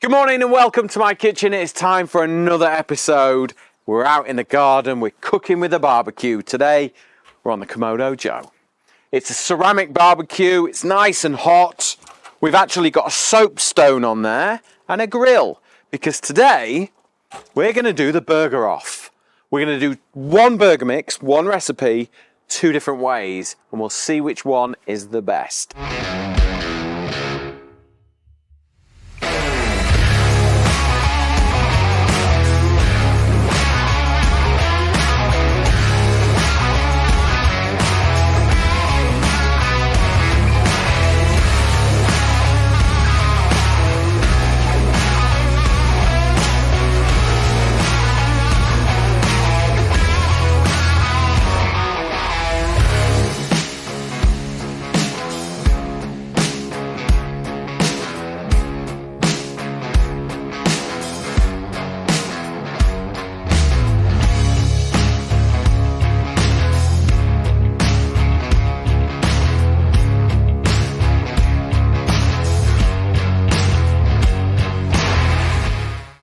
Good morning and welcome to my kitchen. It's time for another episode. We're out in the garden, we're cooking with a barbecue. Today, we're on the Komodo Joe. It's a ceramic barbecue, it's nice and hot. We've actually got a soapstone on there and a grill because today, we're gonna do the burger off. We're gonna do one burger mix, one recipe, two different ways, and we'll see which one is the best.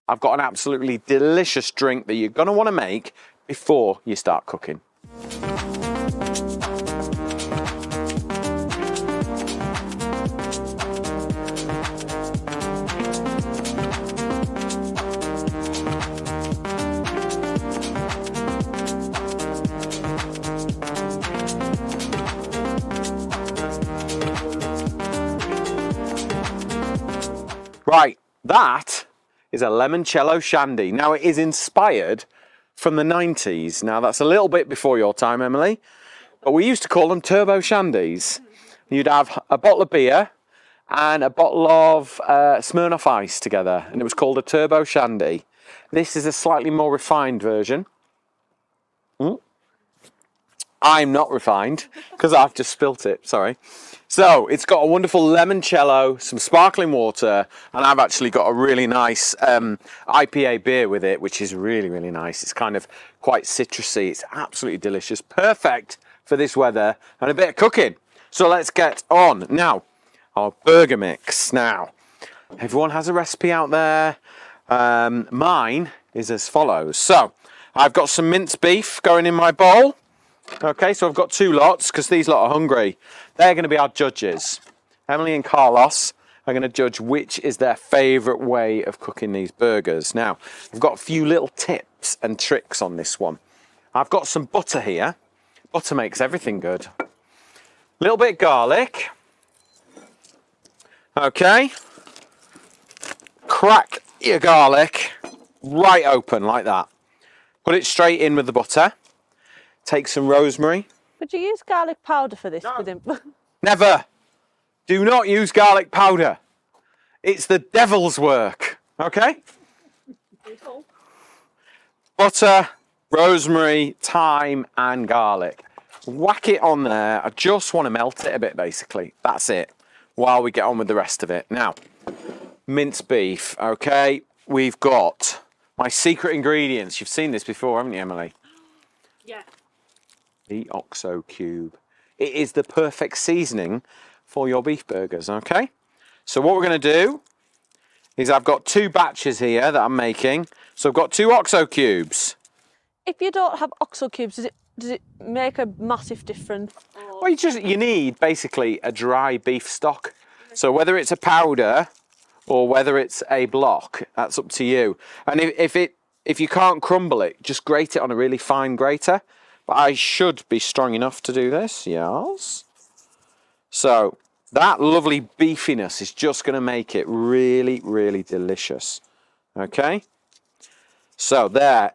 I've got an absolutely delicious drink that you're going to want to make before you start cooking. Right, that is a limoncello shandy. Now it is inspired from the 90s. Now that's a little bit before your time, Emily, but we used to call them turbo shandies. You'd have a bottle of beer and a bottle of Smirnoff Ice together, and it was called a turbo shandy. This is a slightly more refined version. I'm not refined because I've just spilt it, sorry. So it's got a wonderful limoncello, some sparkling water, and I've actually got a really nice IPA beer with it, which is really, really nice. It's kind of quite citrusy. It's absolutely delicious. Perfect for this weather and a bit of cooking. So let's get on. Now, our burger mix. Now, everyone has a recipe out there. Mine is as follows. So I've got some minced beef going in my bowl. Okay, so I've got two lots because these lot are hungry. They're going to be our judges. Emily and Carlos are going to judge which is their favourite way of cooking these burgers. Now, I've got a few little tips and tricks on this one. I've got some butter here. Butter makes everything good. A little bit of garlic. Okay. Crack your garlic right open like that. Put it straight in with the butter. Take some rosemary. Would you use garlic powder for this? No. Never. Do not use garlic powder. It's the devil's work. Okay? Butter, rosemary, thyme and garlic. Whack it on there. I just want to melt it a bit basically. That's it. While we get on with the rest of it. Now, minced beef. Okay? We've got my secret ingredients. You've seen this before, haven't you, Emily? Yeah. The OXO cube. It is the perfect seasoning for your beef burgers, okay? So what we're going to do is I've got two batches here that I'm making. So I've got two OXO cubes. If you don't have OXO cubes, does it make a massive difference? Well, you need basically a dry beef stock. So whether it's a powder or whether it's a block, that's up to you. And if you can't crumble it, just grate it on a really fine grater. But I should be strong enough to do this, yes. So that lovely beefiness is just going to make it really, really delicious. Okay. So there,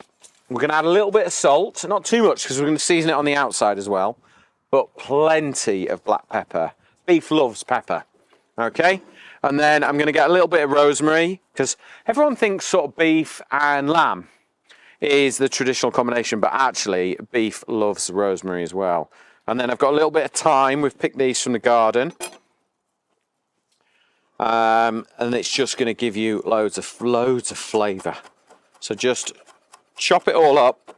we're going to add a little bit of salt, not too much because we're going to season it on the outside as well, but plenty of black pepper. Beef loves pepper. Okay. And then I'm going to get a little bit of rosemary because everyone thinks sort of beef and lamb is the traditional combination, but actually beef loves rosemary as well. And then I've got a little bit of thyme. We've picked these from the garden. And it's just going to give you loads of flavour. So just chop it all up.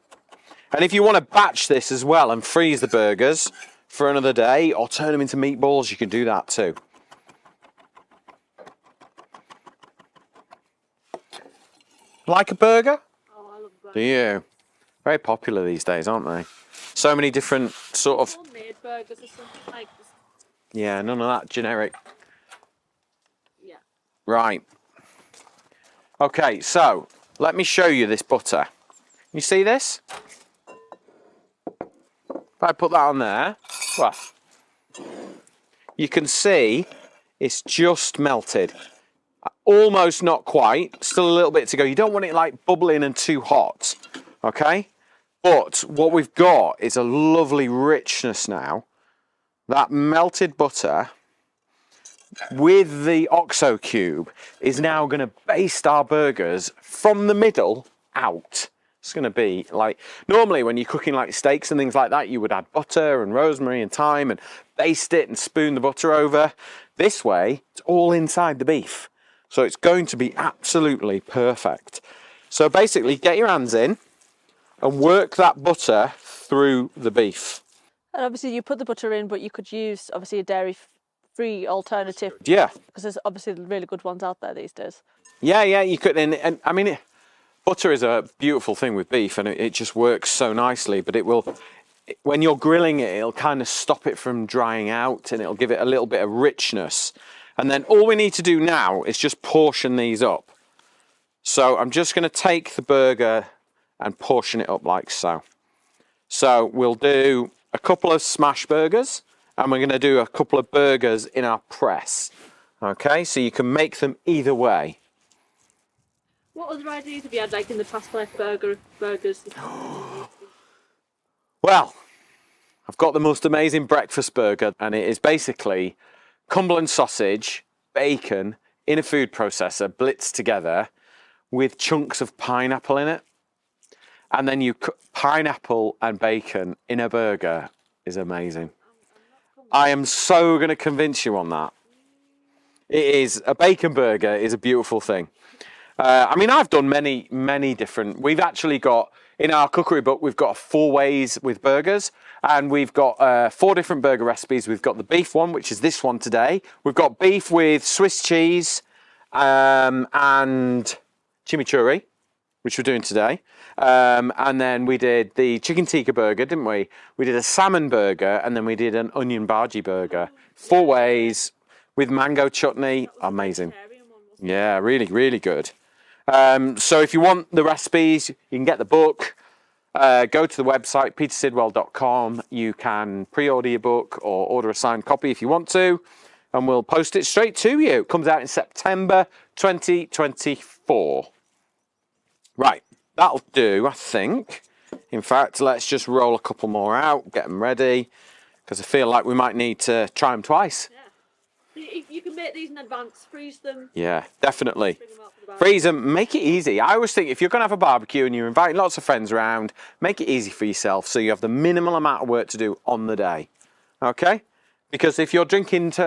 And if you want to batch this as well and freeze the burgers for another day or turn them into meatballs, you can do that too. like a burger? Oh, I love burgers. Do you? Very popular these days, aren't they? So many different sort of... Homemade burgers or something like this. Yeah, none of that generic. Yeah. Right. Okay, so let me show you this butter. You see this? If I put that on there, well, you can see it's just melted. Almost, not quite, still a little bit to go. You don't want it like bubbling and too hot, okay? But what we've got is a lovely richness now. That melted butter with the OXO cube is now going to baste our burgers from the middle out. It's going to be like, normally when you're cooking like steaks and things like that, you would add butter and rosemary and thyme and baste it and spoon the butter over. This way, it's all inside the beef. So it's going to be absolutely perfect. So basically, get your hands in and work that butter through the beef. And obviously you put the butter in, but you could use obviously a dairy-free alternative. Yeah. Because there's obviously really good ones out there these days. Yeah, you could, and I mean, butter is a beautiful thing with beef, and it just works so nicely. But it will, when you're grilling it, it'll kind of stop it from drying out, and it'll give it a little bit of richness. And then all we need to do now is just portion these up. So I'm just going to take the burger and portion it up like so. So we'll do a couple of smash burgers, and we're going to do a couple of burgers in our press. Okay, so you can make them either way. What other ideas have you had, like in the past, like burgers? Well, I've got the most amazing breakfast burger, and it is basically Cumberland sausage, bacon in a food processor, blitzed together with chunks of pineapple in it. And then you cook pineapple and bacon in a burger is amazing. I am so going to convince you on that. It is, a bacon burger is a beautiful thing. I mean, I've done many different, we've actually got, in our cookery book, we've got 4 ways with burgers, and we've got 4 different burger recipes. We've got the beef one, which is this one today. We've got beef with Swiss cheese and chimichurri, which we're doing today. And then we did the chicken tikka burger, didn't we? We did a salmon burger, and then we did an onion bhaji burger. 4 ways with mango chutney, amazing. Yeah, really good. So if you want the recipes, you can get the book. Go to the website, petersidwell.com. You can pre-order your book or order a signed copy if you want to, and we'll post it straight to you. It comes out in September 2024. Right, that'll do, I think. In fact, let's just roll a couple more out, get them ready, because I feel like we might need to try them twice. Yeah. You can make these in advance, freeze them. Yeah, definitely. Freeze them, make it easy. I always think if you're going to have a barbecue and you're inviting lots of friends around, make it easy for yourself so you have the minimal amount of work to do on the day. Okay? Because if you're drinking to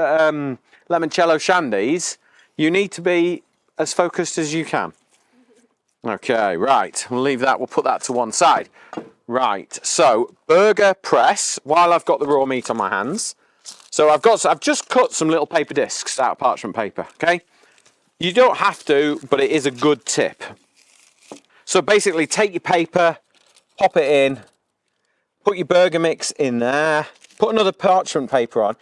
limoncello shandies, you need to be as focused as you can. Okay, right. We'll leave that. We'll put that to one side. Right. So, burger press while I've got the raw meat on my hands. So I've just cut some little paper discs out of parchment paper, okay? You don't have to, but it is a good tip. So basically take your paper, pop it in, put your burger mix in there, put another parchment paper on,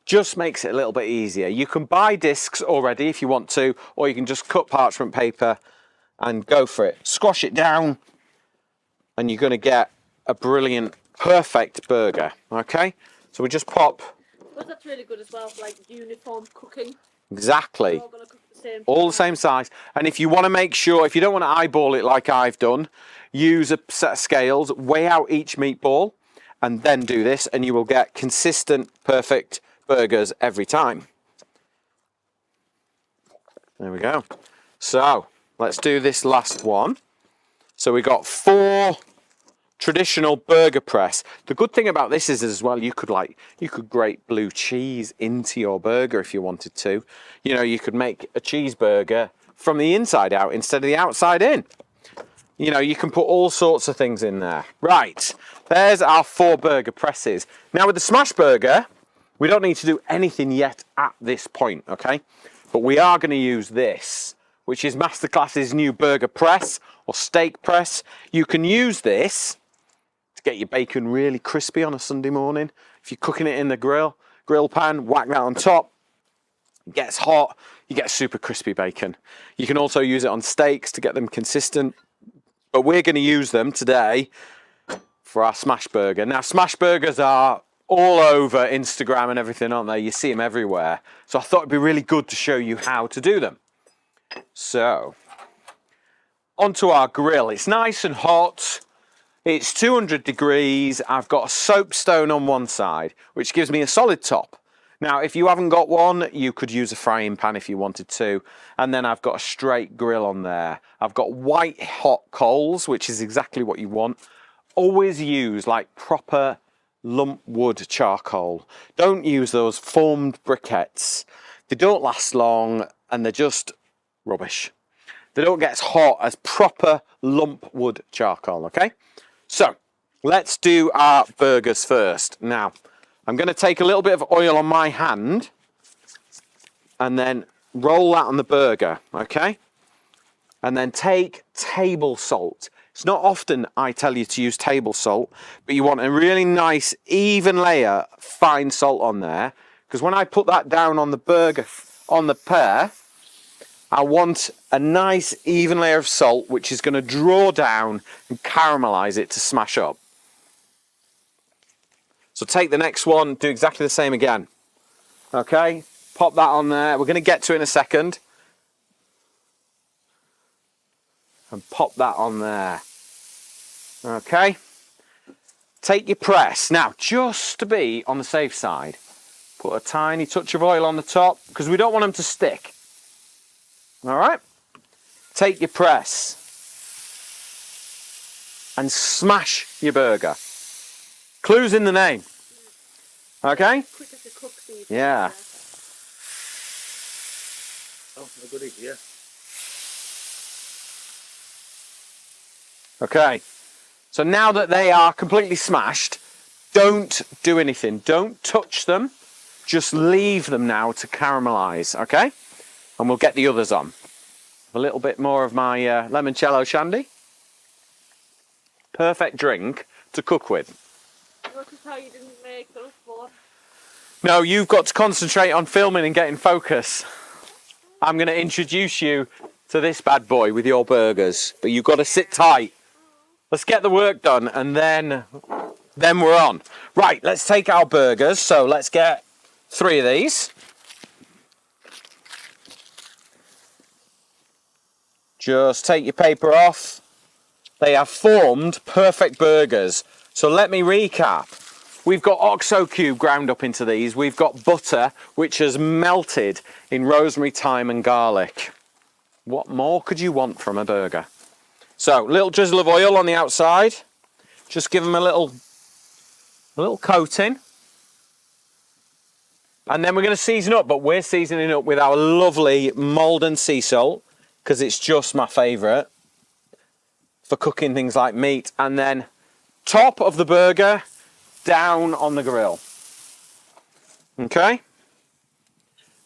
just makes it a little bit easier. You can buy discs already if you want to, or you can just cut parchment paper and go for it. Squash it down, and you're gonna get a brilliant, perfect burger, okay? So we just pop. But that's really good as well for like uniform cooking. Exactly. We're all gonna cook the same. All the same size. And if you want to make sure, if you don't want to eyeball it like I've done, use a set of scales, weigh out each meatball, and then do this, and you will get consistent, perfect burgers every time. There we go. So let's do this last one. So we got 4 traditional burger press. The good thing about this is as well, you could grate blue cheese into your burger if you wanted to. You know, you could make a cheeseburger from the inside out instead of the outside in. You know, you can put all sorts of things in there. Right, there's our 4 burger presses. Now with the smash burger, we don't need to do anything yet at this point, okay? But we are going to use this which is Masterclass's new burger press or steak press. You can use this to get your bacon really crispy on a Sunday morning. If you're cooking it in the grill pan, whack that on top. It gets hot, you get super crispy bacon. You can also use it on steaks to get them consistent. But we're going to use them today for our smash burger. Now, smash burgers are all over Instagram and everything, aren't they? You see them everywhere. So I thought it'd be really good to show you how to do them. So, onto our grill. It's nice and hot. It's 200 degrees. I've got a soapstone on one side, which gives me a solid top. Now, if you haven't got one, you could use a frying pan if you wanted to. And then I've got a straight grill on there. I've got white hot coals, which is exactly what you want. Always use like proper lump wood charcoal. Don't use those formed briquettes. They don't last long and they're just rubbish. They don't get as hot as proper lump wood charcoal, okay? So, let's do our burgers first. Now, I'm going to take a little bit of oil on my hand and then roll that on the burger, okay? And then take table salt. It's not often I tell you to use table salt, but you want a really nice, even layer, fine salt on there. Because when I put that down on the burger, on the pear, I want a nice, even layer of salt, which is going to draw down and caramelize it to smash up. So take the next one, do exactly the same again. Okay, pop that on there. We're going to get to it in a second. And pop that on there. Okay. Take your press. Now, just to be on the safe side, put a tiny touch of oil on the top because we don't want them to stick. All right. Take your press and smash your burger. Clues in the name. Okay? Quicker to cook these. Yeah. Oh, a good idea. Okay. So now that they are completely smashed, don't do anything. Don't touch them. Just leave them now to caramelize, okay? And we'll get the others on. A little bit more of my limoncello shandy. Perfect drink to cook with. Notice how you didn't make those four. No, you've got to concentrate on filming and getting focus. I'm going to introduce you to this bad boy with your burgers, but you've got to sit tight. Let's get the work done and then we're on. Right, let's take our burgers. So let's get 3 of these. Just take your paper off. They have formed perfect burgers. So let me recap. We've got OXO cube ground up into these. We've got butter, which has melted in rosemary, thyme and garlic. What more could you want from a burger? So, little drizzle of oil on the outside. Just give them a little coating. And then we're going to season up, but we're seasoning up with our lovely Maldon sea salt, because it's just my favourite for cooking things like meat. And then top of the burger, down on the grill. Okay?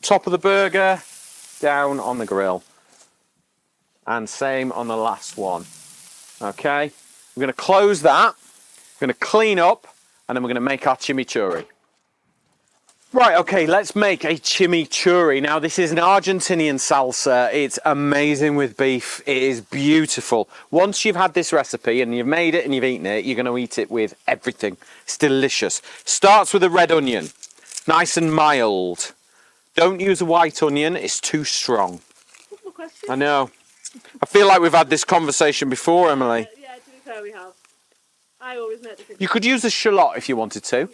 Top of the burger, down on the grill. And same on the last one. Okay? We're going to close that. We're going to clean up, and then we're going to make our chimichurri. Right, okay, let's make a chimichurri. Now, this is an Argentinian salsa. It's amazing with beef. It is beautiful. Once you've had this recipe and you've made it and you've eaten it, you're going to eat it with everything. It's delicious. Starts with a red onion. Nice and mild. Don't use a white onion. It's too strong. I know. I feel like we've had this conversation before, Emily. Yeah, to be fair, we have. I always make the You could use a shallot if you wanted to.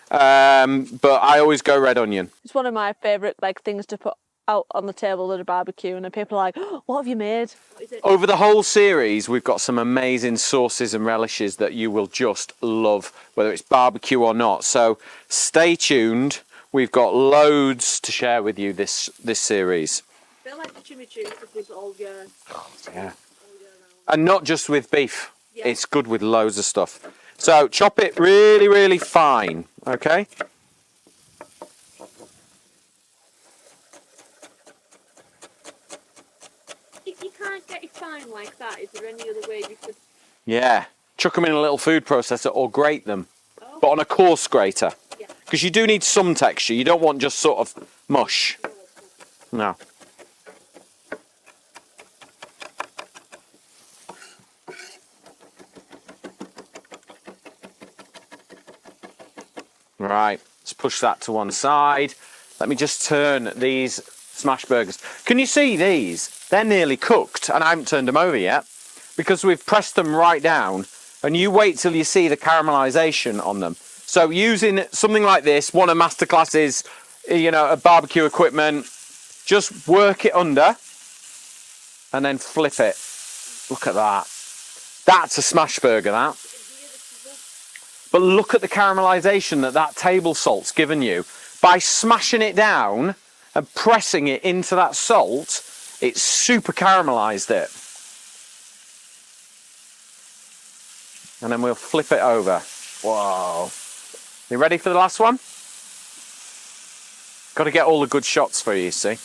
But I always go red onion. It's one of my favourite things to put out on the table at a barbecue, and then people are like, oh, what have you made? What is it? Over the whole series, we've got some amazing sauces and relishes that you will just love, whether it's barbecue or not. So stay tuned. We've got loads to share with you this series. I feel like the chimichurri stuff is all year. Yeah. And not just with beef. Yeah. It's good with loads of stuff. So chop it really, really fine, okay? if you can't get it fine like that, is there any other way you could? Yeah, chuck them in a little food processor or grate them, Oh. but on a coarse grater. Yeah. Because you do need some texture. You don't want just sort of mush. No. Right, let's push that to one side. Let me just turn these smash burgers. Can you see these? They're nearly cooked and I haven't turned them over yet because we've pressed them right down, and you wait till you see the caramelization on them. So using something like this, one of Masterclass's, you know, a barbecue equipment, just work it under and then flip it. Look at that. That's a smash burger, that. But look at the caramelization that table salt's given you. By smashing it down and pressing it into that salt, it's super caramelized it. And then we'll flip it over. Whoa. You ready for the last one? Got to get all the good shots for you see.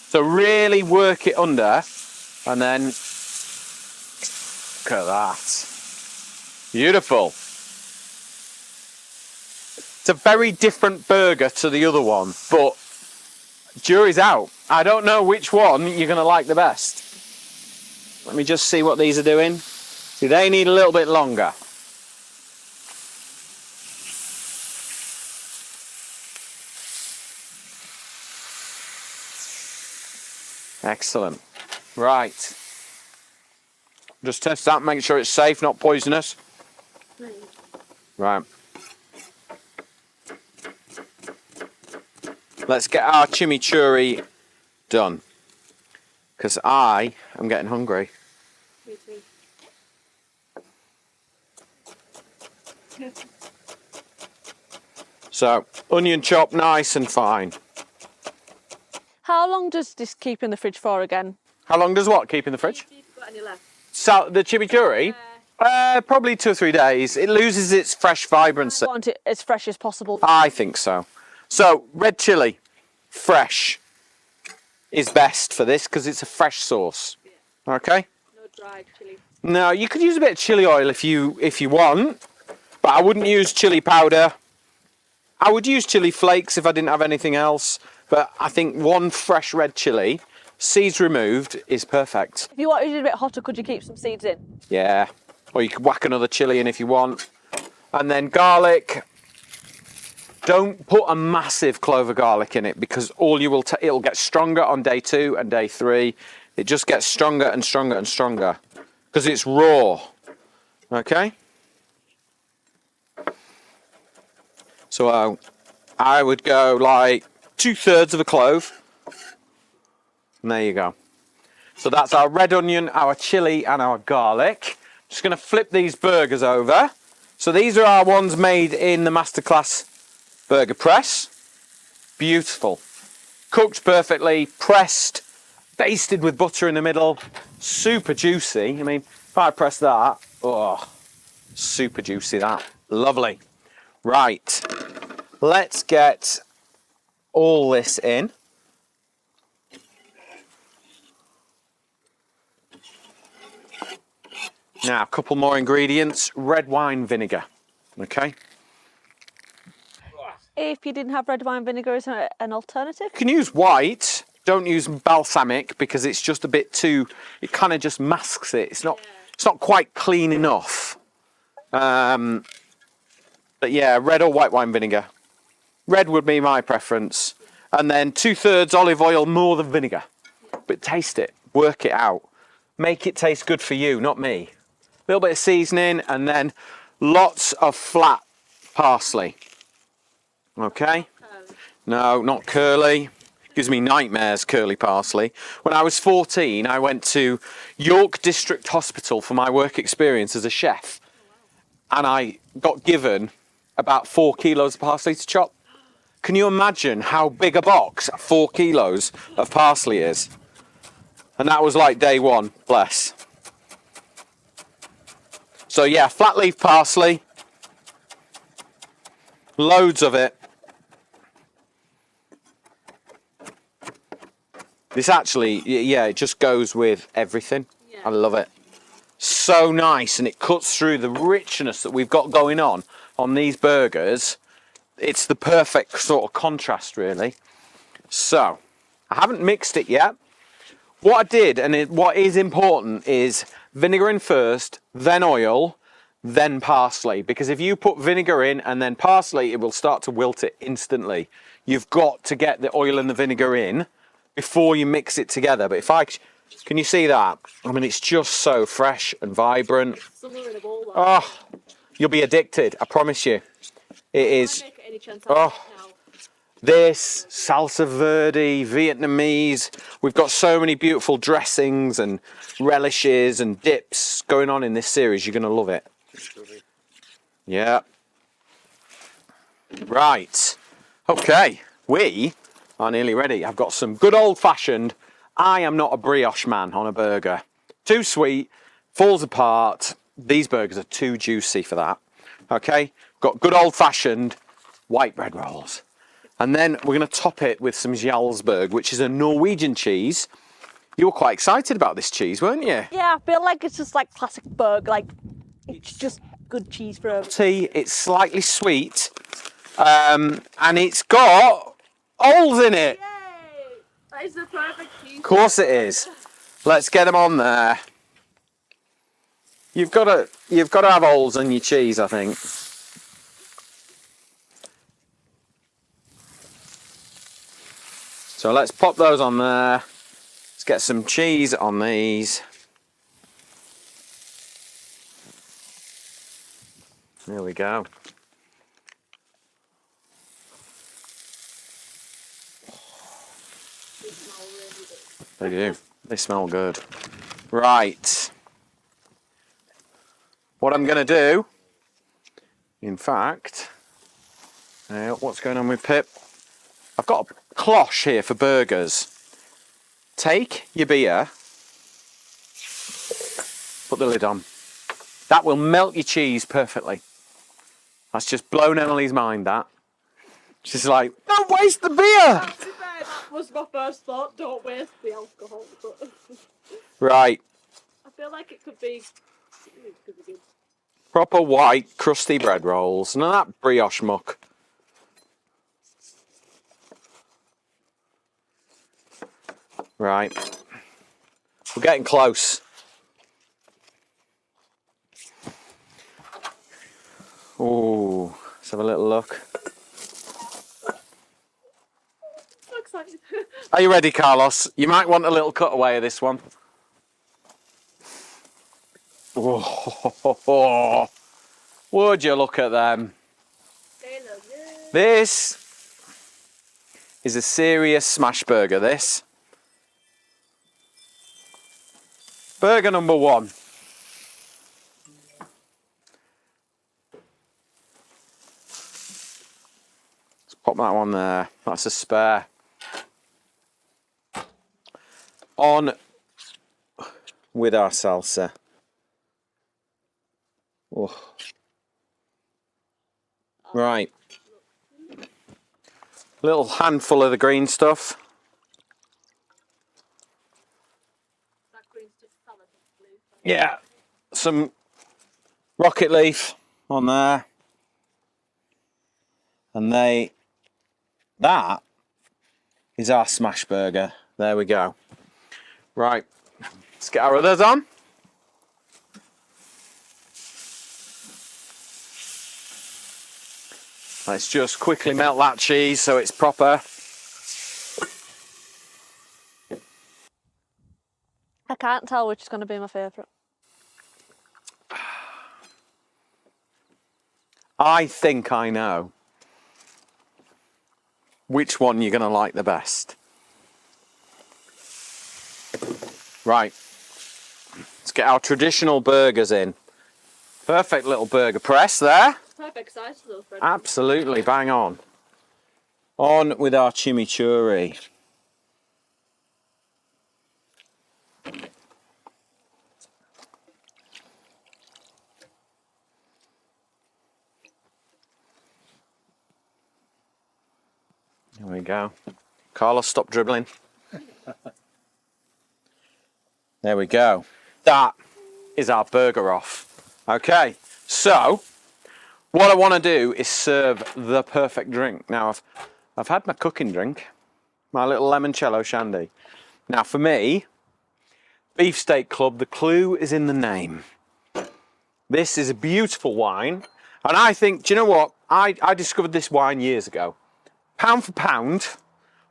So really work it under and then look at that. Beautiful. It's a very different burger to the other one, but jury's out. I don't know which one you're going to like the best. Let me just see what these are doing. See, they need a little bit longer. Excellent. Right. Just test that, make sure it's safe, not poisonous. Right. Let's get our chimichurri done. Because I am getting hungry. Me too. So, onion chop nice and fine. How long does this keep in the fridge for again? How long does what keep in the fridge? Have you got any left? So, the chimichurri? Probably 2 or 3 days. It loses its fresh vibrancy. I want it as fresh as possible. I think so. So, red chilli, fresh, is best for this because it's a fresh sauce. Okay? No dried chilli. No, you could use a bit of chili oil if you want, but I wouldn't use chili powder. I would use chili flakes if I didn't have anything else, but I think one fresh red chili, seeds removed, is perfect. If you wanted it a bit hotter, could you keep some seeds in? Yeah, or you could whack another chili in if you want. And then garlic. Don't put a massive clove of garlic in it because all you will it'll get stronger on day 2 and day 3. It just gets stronger and stronger and stronger because it's raw. Okay? So I would go like 2/3 of a clove. And there you go. So that's our red onion, our chili and our garlic. Just going to flip these burgers over. So these are our ones made in the Masterclass burger press. Beautiful. Cooked perfectly, pressed, basted with butter in the middle. Super juicy. I mean, if I press that, oh, super juicy that. Lovely. Right. Let's get all this in. Now, a couple more ingredients. Red wine vinegar. Okay. If you didn't have red wine vinegar as an alternative? You can use white. Don't use balsamic because it's just a bit too. It kind of just masks it. It's not. It's not quite clean enough. But yeah, red or white wine vinegar. Red would be my preference. And then 2/3 olive oil more than vinegar. But taste it. Work it out. Make it taste good for you, not me. A little bit of seasoning and then lots of flat parsley. Okay? No, not curly. Gives me nightmares, curly parsley. When I was 14, I went to York District Hospital for my work experience as a chef. And I got given about 4 kilos of parsley to chop. Can you imagine how big a box 4 kilos of parsley is? And that was like day 1, bless. So yeah, flat leaf parsley. Loads of it. This actually, yeah, it just goes with everything. Yeah. I love it. So nice, and it cuts through the richness that we've got going on these burgers. It's the perfect sort of contrast, really. So, I haven't mixed it yet. What I did, and what is important, is vinegar in first, then oil, then parsley. Because if you put vinegar in and then parsley, it will start to wilt it instantly. You've got to get the oil and the vinegar in before you mix it together. But can you see that? I mean, it's just so fresh and vibrant. Somewhere in a bowl, though. Oh, you'll be addicted, I promise you. It is. I make it any chance I Oh. get now. This, salsa verde, Vietnamese. We've got so many beautiful dressings and relishes and dips going on in this series. You're going to love it. Yeah. Right. Okay. We are nearly ready. I've got some good old-fashioned. I am not a brioche man on a burger. Too sweet, falls apart. These burgers are too juicy for that. Okay. Got good old-fashioned white bread rolls. And then we're going to top it with some Jarlsberg, which is a Norwegian cheese. You were quite excited about this cheese, weren't you? Yeah, I feel like it's just like classic burger. Like, it's just good cheese for a... It's slightly sweet, and it's got holes in it. Yay! That is the perfect cheese. Of course it is. Let's get them on there. You've got to have holes in your cheese, I think. So let's pop those on there. Let's get some cheese on these. There we go. They do. They smell good. Right. What I'm going to do, in fact, what's going on with Pip? I've got a cloche here for burgers. Take your beer, put the lid on. That will melt your cheese perfectly. That's just blown Emily's mind, that. She's like, don't waste the beer! To be fair, that was my first thought. Don't waste the alcohol. But Right. I feel like it could be good. Proper white, crusty bread rolls. None of that brioche muck. Right. We're getting close. Oh, let's have a little look. So excited. Are you ready, Carlos? You might want a little cutaway of this one. Oh, would you look at them? They look good. This is a serious smash burger, this. Burger number one. Let's pop that one there. That's a spare. On with our salsa. Oh. Right. Little handful of the green stuff. That green stuff salad is blue. Yeah. Some rocket leaf on there. And that is our smash burger. There we go. Right. Let's get our others on. Let's just quickly melt that cheese so it's proper. I can't tell which is going to be my favourite. I think I know which one you're going to like the best. Right. Let's get our traditional burgers in. Perfect little burger press there. Perfect size for those bread. Absolutely, bang on. On with our chimichurri. There we go. Carlos, stop dribbling. There we go. That is our burger off. Okay, so what I want to do is serve the perfect drink. Now, I've had my cooking drink, my little limoncello shandy. Now, for me, Beefsteak Club, the clue is in the name. This is a beautiful wine, and I think, do you know what? I discovered this wine years ago. Pound for pound,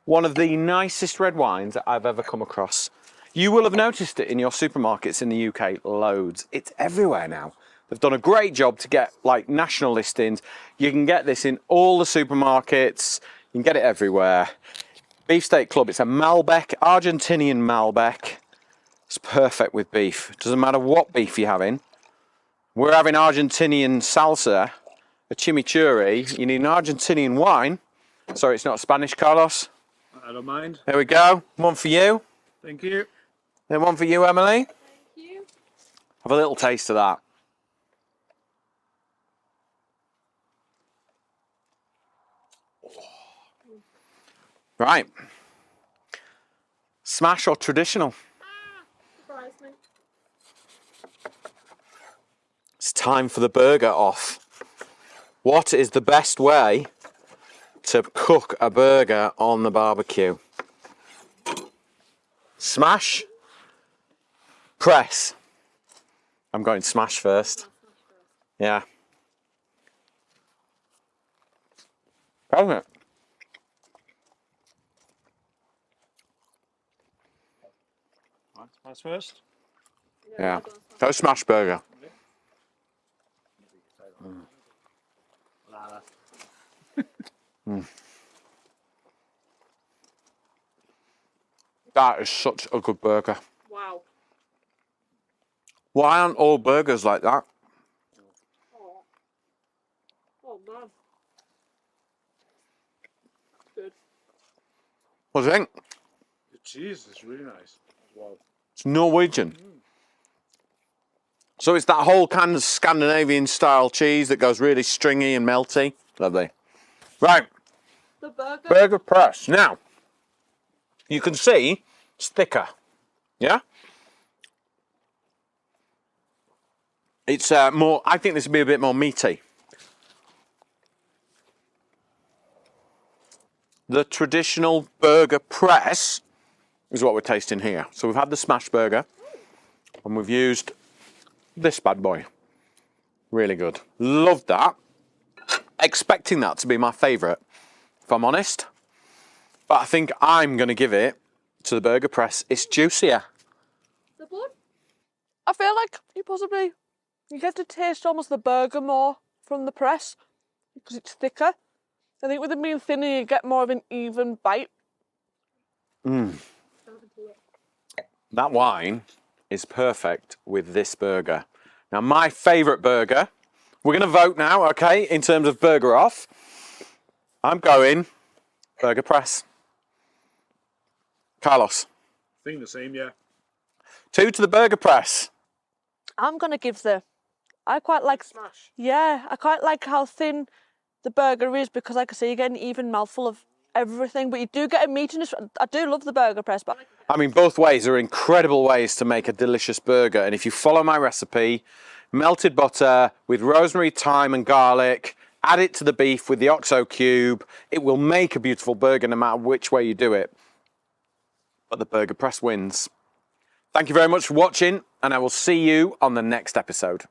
one of the nicest red wines that I've ever come across. You will have noticed it in your supermarkets in the UK loads. It's everywhere now. They've done a great job to get like national listings. You can get this in all the supermarkets. You can get it everywhere. Beefsteak Club, it's a Malbec, Argentinian Malbec. It's perfect with beef. Doesn't matter what beef you're having. We're having Argentinian salsa, a chimichurri. You need an Argentinian wine. Sorry, it's not Spanish, Carlos. I don't mind. There we go. One for you. Thank you. Then one for you, Emily. Thank you. Have a little taste of that. Right. Smash or traditional? Surprise me. It's time for the burger off. What is the best way to cook a burger on the barbecue? Smash? Press? I'm going smash first. Yeah. Isn't it? That's first. Yeah. Go smash burger. That is such a good burger. Wow. Why aren't all burgers like that? Oh, oh man. That's good. What do you think? The cheese is really nice as well. It's Norwegian. So it's that whole kind of Scandinavian style cheese that goes really stringy and melty. Lovely. Right, The burger. burger press. Now, you can see it's thicker. Yeah? It's more, I think this would be a bit more meaty. The traditional burger press is what we're tasting here. So we've had the smash burger and we've used this bad boy. Really good. Loved that. Expecting that to be my favourite, if I'm honest. But I think I'm going to give it to the burger press. It's juicier. The bun. I feel like you get to taste almost the burger more from the press because it's thicker. I think with it being thinner, you get more of an even bite. That wine is perfect with this burger. Now, my favourite burger, we're going to vote now, okay, in terms of burger off. I'm going burger press. Carlos. I think the same, yeah. 2 to the burger press. I'm going to give I quite like, Smash. yeah, I quite like how thin the burger is because, like I say, you get an even mouthful of everything, but you do get a meatiness. I do love the burger press, but I mean, both ways are incredible ways to make a delicious burger. And if you follow my recipe, melted butter with rosemary, thyme and garlic, add it to the beef with the OXO cube, it will make a beautiful burger no matter which way you do it. But the burger press wins. Thank you very much for watching, and I will see you on the next episode.